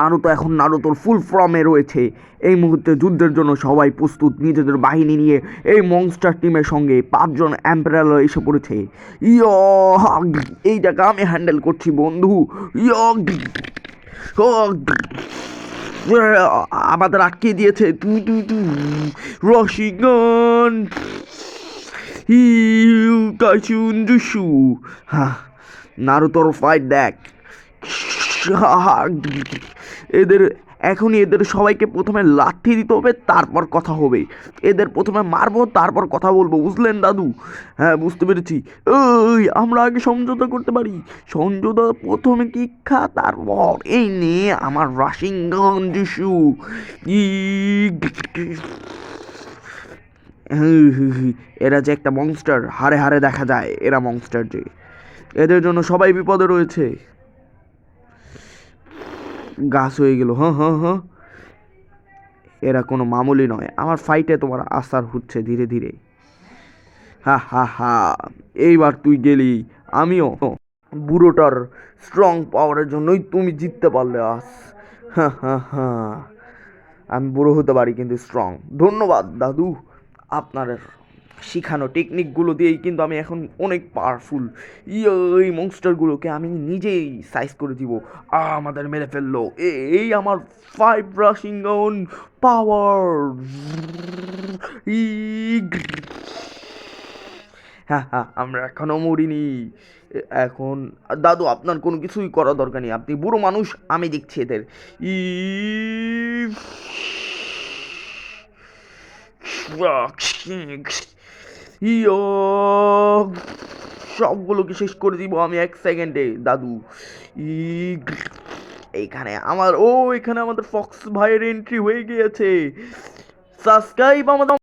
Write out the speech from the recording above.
Naruto এখন নারুতোর ফুল ফর্মে রয়েছে। এই মুহূর্তে যুদ্ধের জন্য সবাই প্রস্তুত নিজেদের বাহিনী নিয়ে। এই মনস্টার টিমের সঙ্গে 5জন এম্পারার এসে পড়েছে। ইয়, এই জায়গা আমি হ্যান্ডেল করছি বন্ধু। ইয়, আমাদের আটকে দিয়েছে। রশিগন কাচুন্ডুসু। হ্যাঁ, নারুতোর ফাইট দেখ। এদের এখনই এদের সবাইকে প্রথমে লাঠি দিতে হবে, তারপর কথা হবে। এদের প্রথমে মারবো, তারপর কথা বলবো, বুঝলেন দাদু? হ্যাঁ, বুঝতে পেরেছি। ওই আমরা আগে সমঝোতা করতে পারি। সমঝোতা প্রথমে কিক্ষা, তারপর এই নিয়ে আমার রাশিংগন যিশু। ই এরা যে একটা মনস্টার, হারে হারে দেখা যায় এরা মনস্টার যে। এদের জন্য সবাই বিপদে রয়েছে। গাছ হয়ে গেল। হ্যাঁ হ্যাঁ হ্যাঁ, এরা কোনো মামুলি নয়। আমার ফাইটে তোমার আসার হচ্ছে ধীরে ধীরে। হা হা হা, এইবার তুই গেলি। আমিও বুড়োটার স্ট্রং পাওয়ারের জন্যই তুমি জিততে পারলে আস। হ্যাঁ হ্যাঁ হ্যাঁ, আমি বুড়ো হতে পারি কিন্তু স্ট্রং। ধন্যবাদ দাদু, আপনার শিখানো টেকনিকগুলো দিয়েই কিন্তু আমি এখন অনেক পাওয়ারফুল। এই মনস্টারগুলোকে আমি নিজেই সাইজ করে দিব। আমাদের মেরে ফেললো। এই আমার 5 রাশিংগন পাওয়ার। হ্যাঁ হ্যাঁ, আমরা এখনো মরিনি। এখন দাদু আপনার কোনো কিছুই করা দরকার নেই, আপনি বুড়ো মানুষ, আমি দেখছি এদের। ই ইয়ো, সবগুলোকে শেষ করে দিব আমি 1 সেকেন্ডে দাদু। ই এইখানে আমার এখানে আমাদের ফক্স ভাইয়ের এন্ট্রি হয়ে গিয়েছে। সাবস্ক্রাইব আমাদের